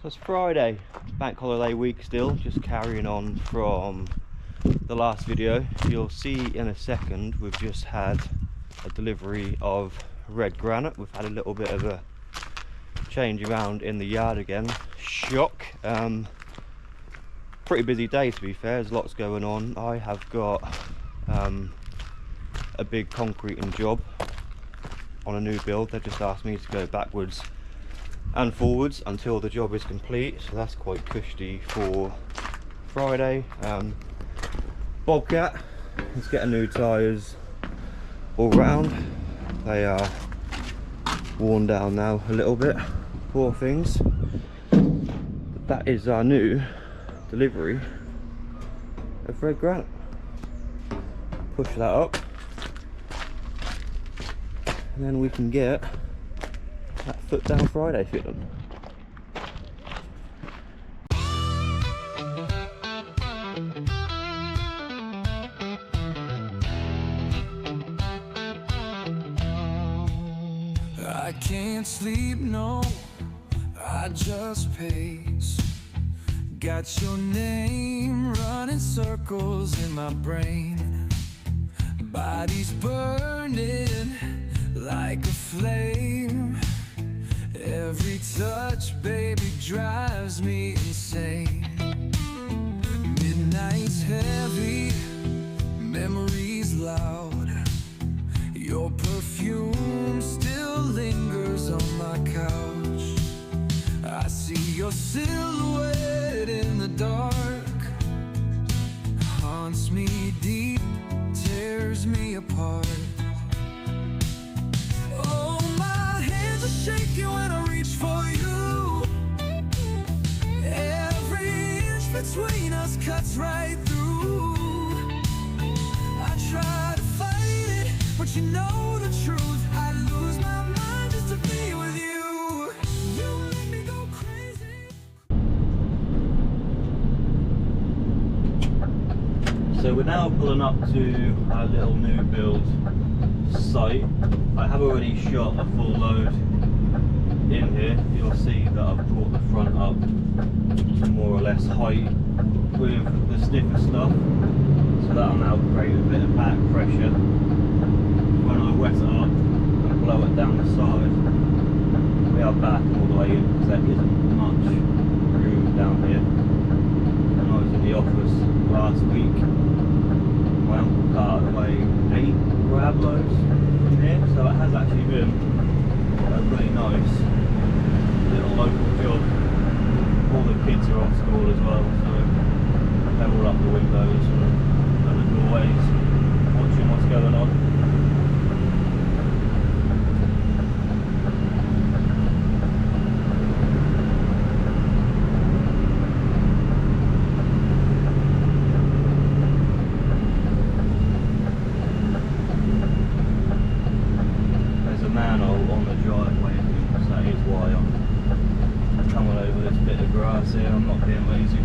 So it's Friday, bank holiday week still, just carrying on from the last video. You'll see in a second we've just had a delivery of red granite. We've had a little bit of a change around in the yard again. Shock. Pretty busy day to be fair, there's lots going on. I have got a big concreting job on a new build. They've just asked me to go backwards and forwards until the job is complete, so that's quite cushy for Friday. Bobcat, let's get new tyres all round. They are worn down now a little bit, poor things. But that is our new delivery of red granite. Push that up and then we can get that foot down Friday fitting. I can't sleep, no, I just pace. Got your name running circles in my brain. Body's burning like a flame. Every touch, baby, drives me insane. Midnight's heavy, memories loud. Your perfume still lingers on my couch. I see your silhouette in the dark. Haunts me deep, tears me apart. Oh, my hands are shaking when I reach for you. Every inch between us cuts right through. I try to fight it, but you know the truth. I lose my mind just to be with you. You make me go crazy. So we're now pulling up to our little new build site. I have already shot a full load in here. You'll see that I've brought the front up to more or less height with the stiffer stuff, so that'll now create a bit of back pressure when I wet it up and blow it down the side. We are back all the way in because there isn't much room down here. When I was in the office last week, my uncle carted away 8 grab loads from here, so it has actually been a really nice little local job. All the kids are off school as well, so they're all up the windows and the doorways watching what's going on. There's a manhole on the driveway, so that is why I'm coming over this bit of grass here. I'm not being lazy.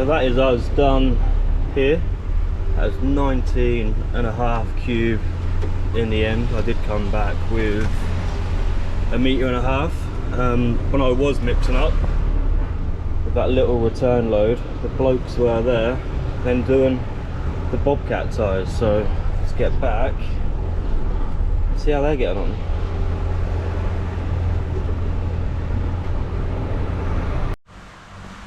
So that is us done here. That's 19.5 cube in the end. I did come back with 1.5 meters. When I was mixing up with that little return load, the blokes were there then doing the bobcat tyres. So let's get back, see how they're getting on.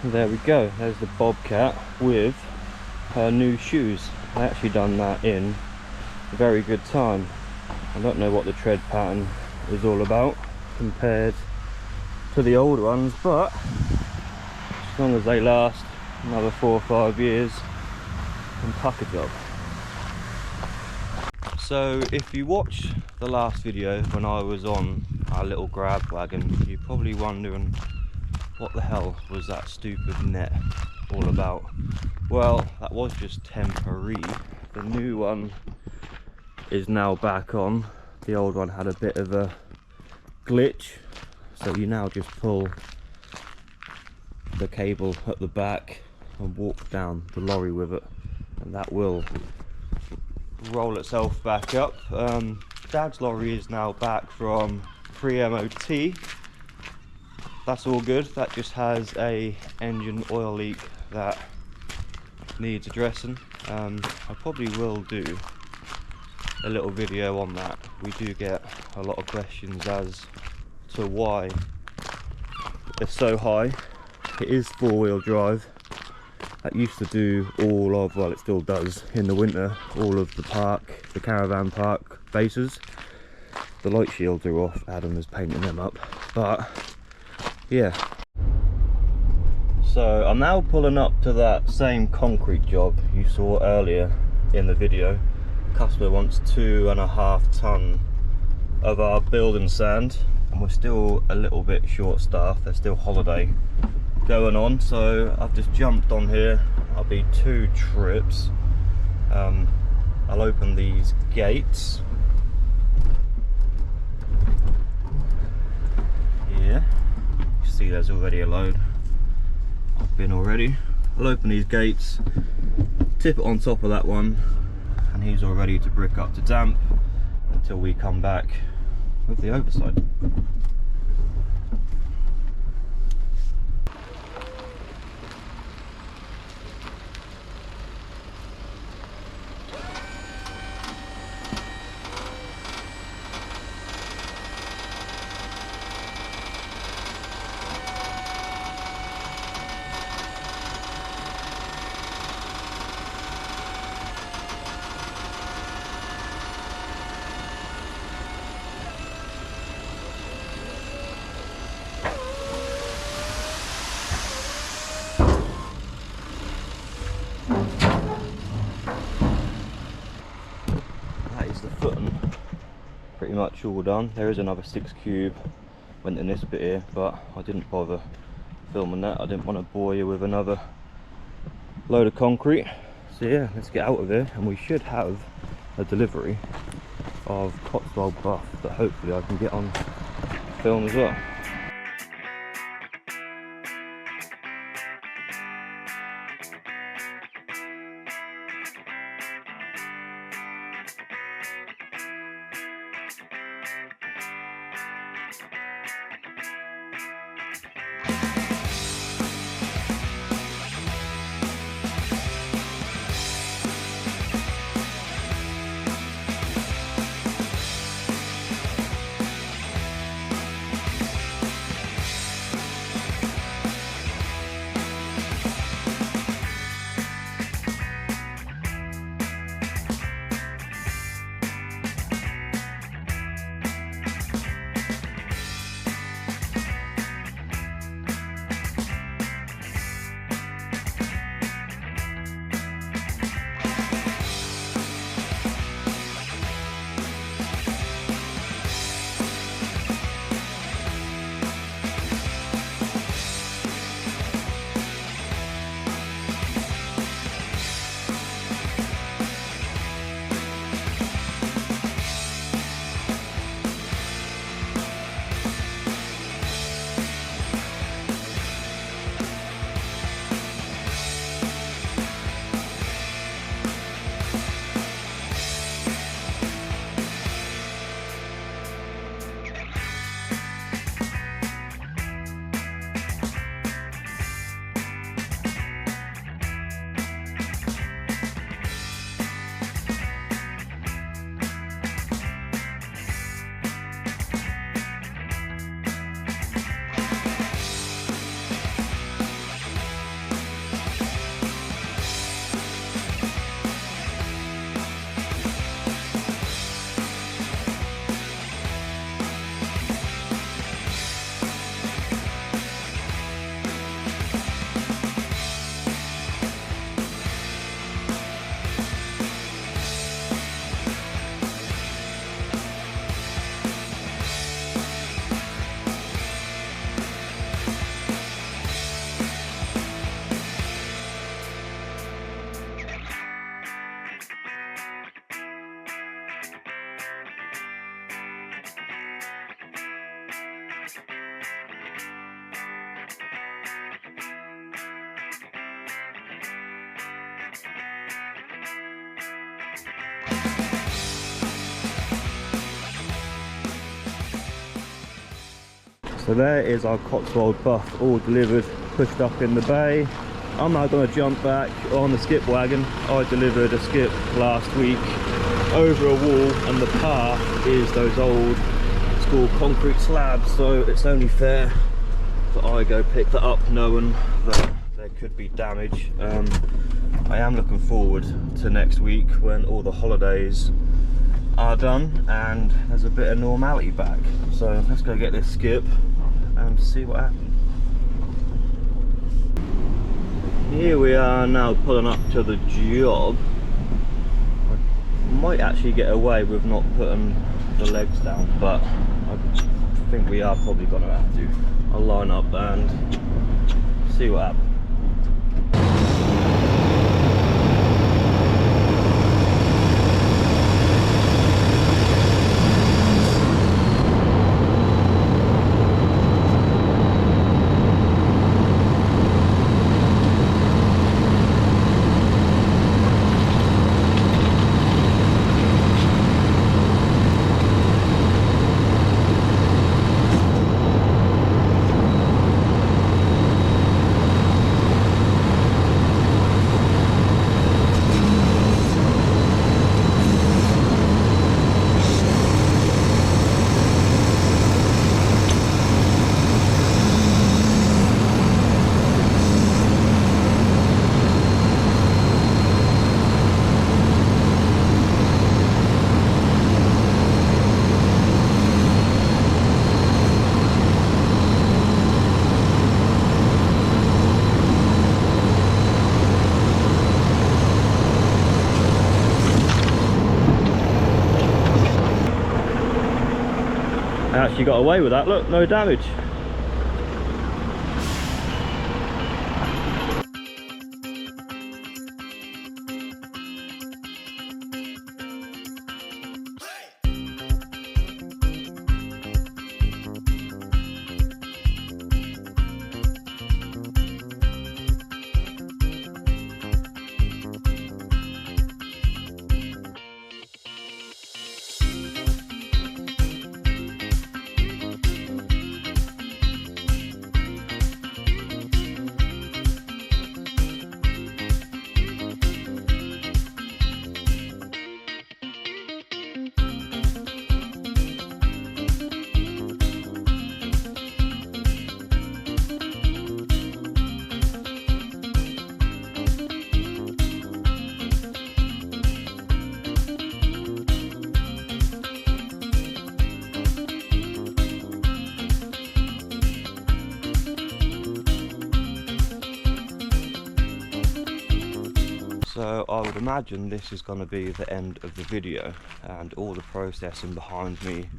There we go, there's the bobcat with her new shoes. I actually done that in a very good time. I don't know what the tread pattern is all about compared to the old ones, but as long as they last another 4 or 5 years, and puck a job. So if you watched the last video when I was on our little grab wagon, you're probably wondering what the hell was that stupid net all about. Well, that was just temporary. The new one is now back on. The old one had a bit of a glitch, so you now just pull the cable at the back and walk down the lorry with it, and that will roll itself back up. Dad's lorry is now back from pre-MOT. That's all good. That just has a engine oil leak that needs addressing. I probably will do a little video on that. We do get a lot of questions as to why it's so high. It is 4-wheel drive. That used to do all of, well, it still does in the winter, all of the caravan park bases. The light shields are off. Adam is painting them up, but yeah. So I'm now pulling up to that same concrete job you saw earlier in the video. Customer wants 2.5 ton of our building sand, and we're still a little bit short staffed. There's still holiday going on, so I've just jumped on here. I'll be 2 trips. I'll open these gates. Yeah, you see there's already a load in already. I'll open these gates, tip it on top of that one, and he's all ready to brick up to damp until we come back with the overside. Pretty much all done. There is another 6 cube went in this bit here, but I didn't bother filming that. I didn't want to bore you with another load of concrete. So yeah, let's get out of here, and we should have a delivery of Cotswold buff that hopefully I can get on film as well. So there is our Cotswold buff all delivered, pushed up in the bay. I'm now going to jump back on the skip wagon. I delivered a skip last week over a wall, and the path is those old school concrete slabs, so it's only fair that I go pick that up knowing that there could be damage. I am looking forward to next week when all the holidays are done and there's a bit of normality back. So let's go get this skip and see what happens. Here we are now pulling up to the job. I might actually get away with not putting the legs down, but I think we are probably going to have to. I'll line up and see what happens. I actually got away with that, look, no damage. So I would imagine this is going to be the end of the video, and all the processing behind me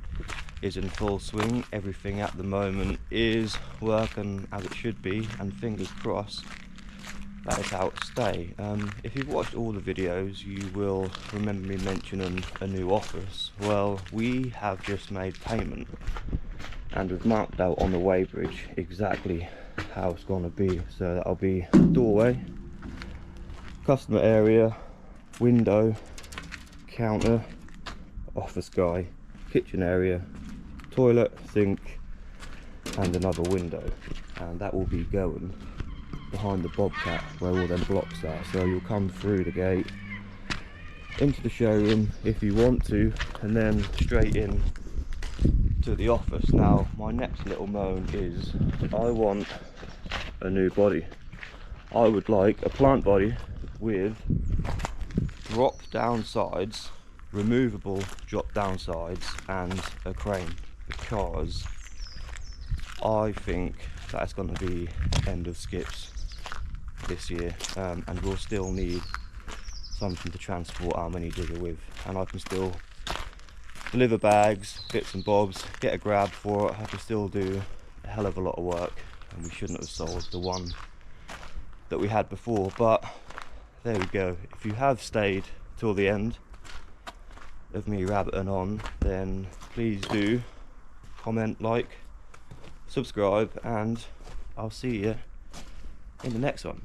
is in full swing. Everything at the moment is working as it should be, and fingers crossed that is how it stay. If you've watched all the videos, you will remember me mentioning a new office. Well, we have just made payment and we've marked out on the weighbridge exactly how it's going to be. So that'll be doorway, customer area, window, counter, office guy, kitchen area, toilet, sink and another window, and that will be going behind the Bobcat where all them blocks are. So you'll come through the gate into the showroom if you want to, and then straight in to the office. Now my next little moan is I want a new body. I would like a plant body with drop down sides, removable drop down sides and a crane, because I think that's going to be end of skips this year, and we'll still need something to transport our mini digger with, and I can still deliver bags, bits and bobs, get a grab for it. I can still do a hell of a lot of work, and we shouldn't have sold the one that we had before. But there we go. If you have stayed till the end of me rabbiting on, then please do comment, like, subscribe, and I'll see you in the next one.